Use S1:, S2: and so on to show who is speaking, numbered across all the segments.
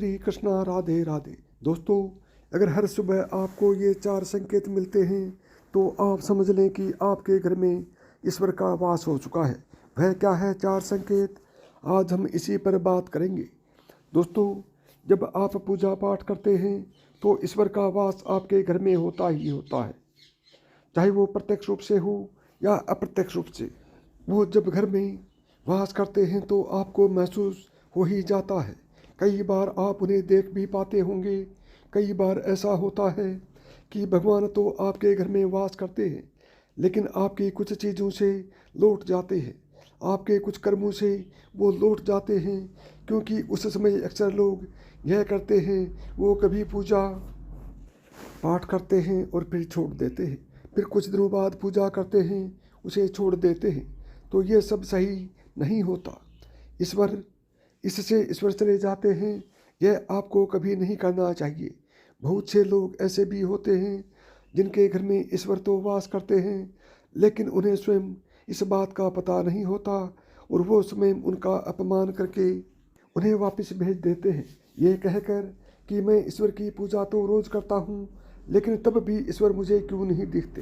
S1: श्री कृष्णा, राधे राधे। दोस्तों, अगर हर सुबह आपको ये 4 संकेत मिलते हैं तो आप समझ लें कि आपके घर में ईश्वर का वास हो चुका है। वह क्या है 4 संकेत? आज हम इसी पर बात करेंगे। दोस्तों, जब आप पूजा पाठ करते हैं तो ईश्वर का वास आपके घर में होता ही होता है, चाहे वो प्रत्यक्ष रूप से हो या अप्रत्यक्ष रूप से। वो जब घर में वास करते हैं तो आपको महसूस हो ही जाता है। कई बार आप उन्हें देख भी पाते होंगे। कई बार ऐसा होता है कि भगवान तो आपके घर में वास करते हैं, लेकिन आपकी कुछ चीज़ों से लौट जाते हैं, आपके कुछ कर्मों से वो लौट जाते हैं। क्योंकि उस समय अक्सर लोग यह करते हैं, वो कभी पूजा पाठ करते हैं और फिर छोड़ देते हैं, फिर कुछ दिनों बाद पूजा करते हैं, उसे छोड़ देते हैं। तो ये सब सही नहीं होता। ईश्वर चले जाते हैं, यह आपको कभी नहीं करना चाहिए। बहुत से लोग ऐसे भी होते हैं जिनके घर में ईश्वर तो वास करते हैं, लेकिन उन्हें स्वयं इस बात का पता नहीं होता और वो स्वयं उनका अपमान करके उन्हें वापस भेज देते हैं, ये कहकर कि मैं ईश्वर की पूजा तो रोज़ करता हूँ, लेकिन तब भी ईश्वर मुझे क्यों नहीं दिखते।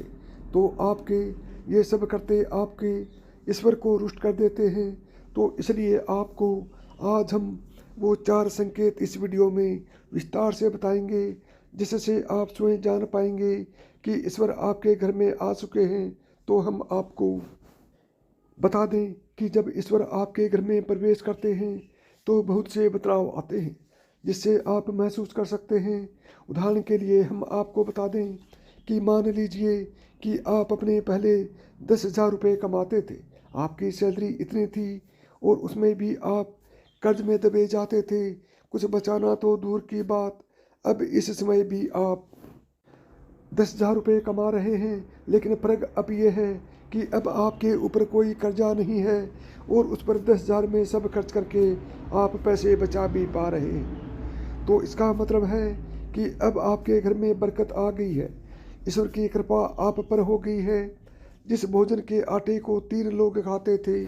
S1: तो आपके ये सब करते आपके ईश्वर को रुष्ट कर देते हैं। तो इसलिए आपको आज हम वो 4 संकेत इस वीडियो में विस्तार से बताएंगे, जिससे आप स्वयं जान पाएंगे कि ईश्वर आपके घर में आ चुके हैं। तो हम आपको बता दें कि जब ईश्वर आपके घर में प्रवेश करते हैं तो बहुत से बदलाव आते हैं, जिससे आप महसूस कर सकते हैं। उदाहरण के लिए हम आपको बता दें कि मान लीजिए कि आप अपने पहले 10,000 रुपये कमाते थे, आपकी सैलरी इतनी थी और उसमें भी आप कर्ज में दबे जाते थे, कुछ बचाना तो दूर की बात। अब इस समय भी आप 10,000 रुपये कमा रहे हैं, लेकिन फर्क अब ये है कि अब आपके ऊपर कोई कर्जा नहीं है और उस पर 10,000 में सब खर्च करके आप पैसे बचा भी पा रहे हैं। तो इसका मतलब है कि अब आपके घर में बरकत आ गई है, ईश्वर की कृपा आप पर हो गई है। जिस भोजन के आटे को 3 लोग खाते थे,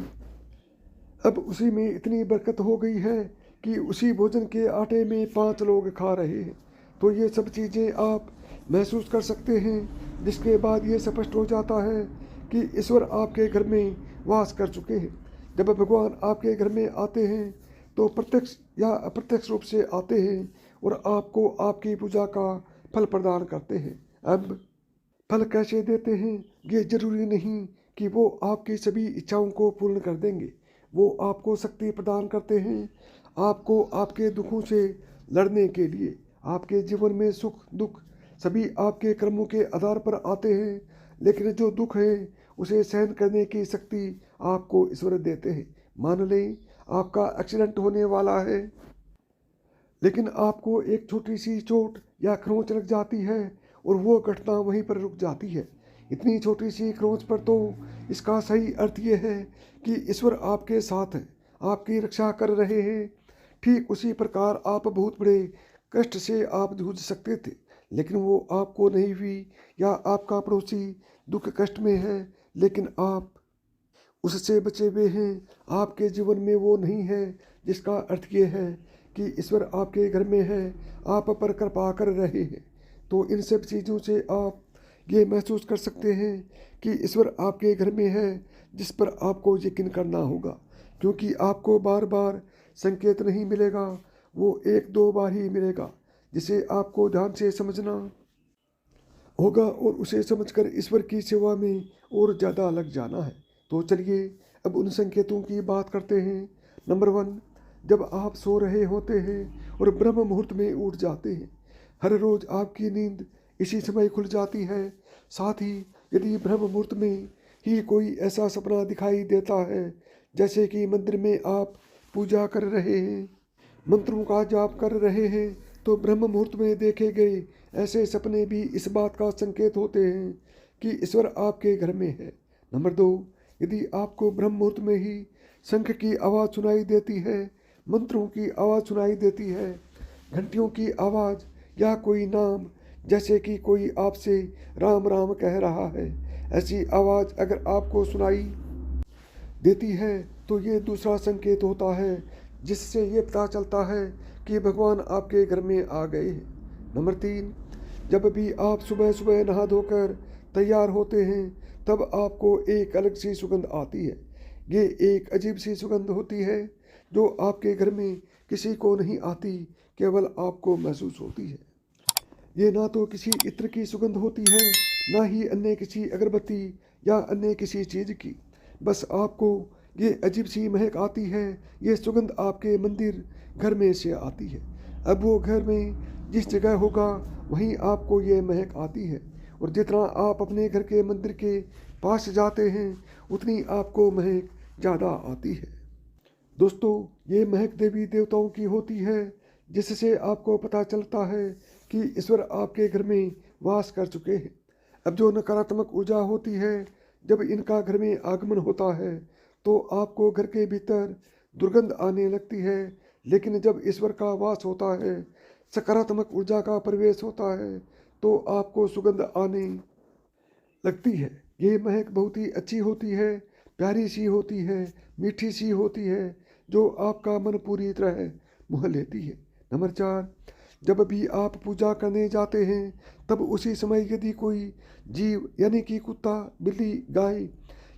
S1: अब उसी में इतनी बरकत हो गई है कि उसी भोजन के आटे में 5 लोग खा रहे हैं। तो ये सब चीज़ें आप महसूस कर सकते हैं, जिसके बाद ये स्पष्ट हो जाता है कि ईश्वर आपके घर में वास कर चुके हैं। जब भगवान आपके घर में आते हैं तो प्रत्यक्ष या अप्रत्यक्ष रूप से आते हैं और आपको आपकी पूजा का फल प्रदान करते हैं। अब फल कैसे देते हैं, ये जरूरी नहीं कि वो आपकी सभी इच्छाओं को पूर्ण कर देंगे। वो आपको शक्ति प्रदान करते हैं, आपको आपके दुखों से लड़ने के लिए। आपके जीवन में सुख दुख सभी आपके कर्मों के आधार पर आते हैं, लेकिन जो दुख है उसे सहन करने की शक्ति आपको ईश्वर देते हैं। मान लें आपका एक्सीडेंट होने वाला है, लेकिन आपको एक छोटी सी चोट या खरोंच लग जाती है और वो घटना वहीं पर रुक जाती है। इतनी छोटी सी खरोंच पर तो इसका सही अर्थ ये है कि ईश्वर आपके साथ है, आपकी रक्षा कर रहे हैं। ठीक उसी प्रकार आप बहुत बड़े कष्ट से आप जूझ सकते थे, लेकिन वो आपको नहीं हुई, या आपका पड़ोसी दुख कष्ट में है लेकिन आप उससे बचे हुए हैं, आपके जीवन में वो नहीं है। जिसका अर्थ ये है कि ईश्वर आपके घर में है, आप पर कृपा कर रहे हैं। तो इन सब चीज़ों से आप ये महसूस कर सकते हैं कि ईश्वर आपके घर में है, जिस पर आपको यकीन करना होगा। क्योंकि आपको बार बार संकेत नहीं मिलेगा, वो 1-2 बार ही मिलेगा, जिसे आपको ध्यान से समझना होगा और उसे समझकर ईश्वर की सेवा में और ज़्यादा लग जाना है। तो चलिए अब उन संकेतों की बात करते हैं। नंबर 1, जब आप सो रहे होते हैं और ब्रह्म मुहूर्त में उठ जाते हैं। हर रोज़ आपकी नींद इसी समय खुल जाती है। साथ ही यदि ब्रह्म मुहूर्त में ही कोई ऐसा सपना दिखाई देता है, जैसे कि मंदिर में आप पूजा कर रहे हैं, मंत्रों का जाप कर रहे हैं, तो ब्रह्म मुहूर्त में देखे गए ऐसे सपने भी इस बात का संकेत होते हैं कि ईश्वर आपके घर में है। नंबर 2, यदि आपको ब्रह्म मुहूर्त में ही शंख की आवाज़ सुनाई देती है, मंत्रों की आवाज़ सुनाई देती है, घंटियों की आवाज़, या कोई नाम, जैसे कि कोई आपसे राम राम कह रहा है, ऐसी आवाज़ अगर आपको सुनाई देती है तो ये दूसरा संकेत होता है, जिससे ये पता चलता है कि भगवान आपके घर में आ गए हैं। नंबर 3, जब भी आप सुबह सुबह नहा धोकर तैयार होते हैं तब आपको एक अलग सी सुगंध आती है। ये एक अजीब सी सुगंध होती है जो आपके घर में किसी को नहीं आती, केवल आपको महसूस होती है। ये ना तो किसी इत्र की सुगंध होती है, ना ही अन्य किसी अगरबत्ती या अन्य किसी चीज़ की। बस आपको ये अजीब सी महक आती है। ये सुगंध आपके मंदिर घर में से आती है। अब वो घर में जिस जगह होगा वहीं आपको ये महक आती है, और जितना आप अपने घर के मंदिर के पास जाते हैं उतनी आपको महक ज़्यादा आती है। दोस्तों, ये महक देवी देवताओं की होती है, जिससे आपको पता चलता है कि ईश्वर आपके घर में वास कर चुके हैं। अब जो नकारात्मक ऊर्जा होती है, जब इनका घर में आगमन होता है तो आपको घर के भीतर दुर्गंध आने लगती है। लेकिन जब ईश्वर का वास होता है, सकारात्मक ऊर्जा का प्रवेश होता है, तो आपको सुगंध आने लगती है। ये महक बहुत ही अच्छी होती है, प्यारी सी होती है, मीठी सी होती है, जो आपका मन पूरी तरह मोह लेती है। नंबर 4, जब भी आप पूजा करने जाते हैं तब उसी समय यदि कोई जीव यानी कि कुत्ता, बिल्ली, गाय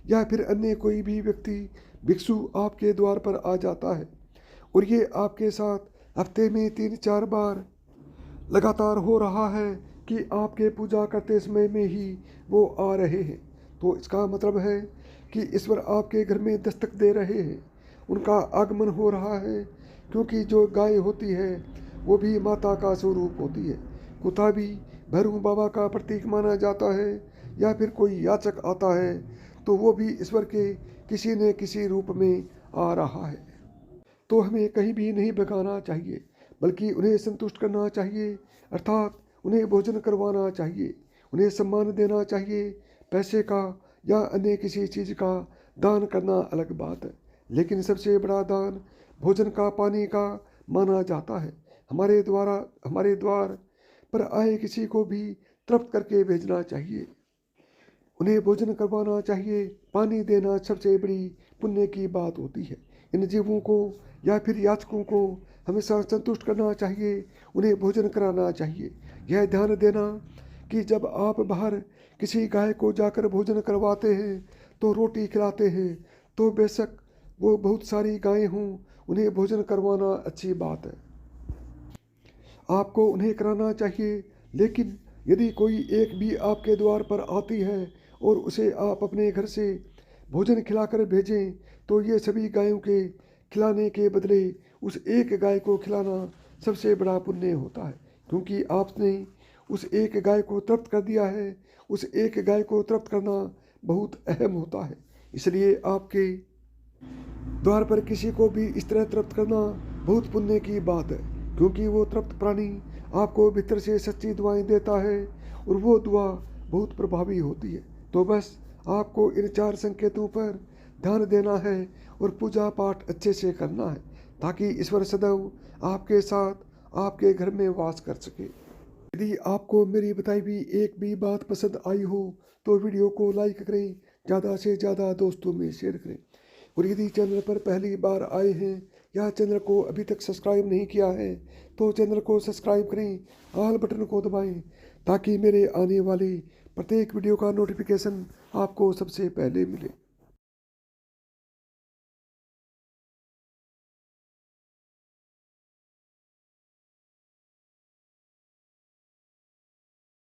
S1: या फिर अन्य कोई भी व्यक्ति भिक्षु आपके द्वार पर आ जाता है, और ये आपके साथ हफ्ते में 3-4 बार लगातार हो रहा है कि आपके पूजा करते समय में ही वो आ रहे हैं, तो इसका मतलब है कि ईश्वर आपके घर में दस्तक दे रहे हैं, उनका आगमन हो रहा है। क्योंकि जो गाय होती है वो भी माता का स्वरूप होती है। कुत्ता भी भैरव बाबा का प्रतीक माना जाता है, या फिर कोई याचक आता है तो वो भी ईश्वर के किसी न किसी रूप में आ रहा है। तो हमें कहीं भी नहीं भगाना चाहिए, बल्कि उन्हें संतुष्ट करना चाहिए, अर्थात उन्हें भोजन करवाना चाहिए, उन्हें सम्मान देना चाहिए। पैसे का या अन्य किसी चीज़ का दान करना अलग बात है, लेकिन सबसे बड़ा दान भोजन का, पानी का माना जाता है। हमारे द्वार पर आए किसी को भी तृप्त करके भेजना चाहिए, उन्हें भोजन करवाना चाहिए, पानी देना सबसे बड़ी पुण्य की बात होती है। इन जीवों को या फिर याचकों को हमेशा संतुष्ट करना चाहिए, उन्हें भोजन कराना चाहिए। यह ध्यान देना कि जब आप बाहर किसी गाय को जाकर भोजन करवाते हैं तो रोटी खिलाते हैं, तो बेशक वो बहुत सारी गायें हों, उन्हें भोजन करवाना अच्छी बात है, आपको उन्हें कराना चाहिए। लेकिन यदि कोई एक भी आपके द्वार पर आती है और उसे आप अपने घर से भोजन खिलाकर भेजें, तो ये सभी गायों के खिलाने के बदले उस एक गाय को खिलाना सबसे बड़ा पुण्य होता है, क्योंकि आपने उस एक गाय को तृप्त कर दिया है। उस एक गाय को तृप्त करना बहुत अहम होता है, इसलिए आपके द्वार पर किसी को भी इस तरह तृप्त करना बहुत पुण्य की बात है, क्योंकि वो तृप्त प्राणी आपको भीतर से सच्ची दुआएं देता है, और वो दुआ बहुत प्रभावी होती है। तो बस आपको इन 4 संकेतों पर ध्यान देना है और पूजा पाठ अच्छे से करना है, ताकि ईश्वर सदैव आपके साथ आपके घर में वास कर सके। यदि आपको मेरी बताई हुई एक भी बात पसंद आई हो तो वीडियो को लाइक करें, ज़्यादा से ज़्यादा दोस्तों में शेयर करें, और यदि चैनल पर पहली बार आए हैं या चैनल को अभी तक सब्सक्राइब नहीं किया है तो चैनल को सब्सक्राइब करें, ऑल बटन को दबाएं, ताकि मेरे आने वाली प्रत्येक वीडियो का नोटिफिकेशन आपको सबसे पहले मिले।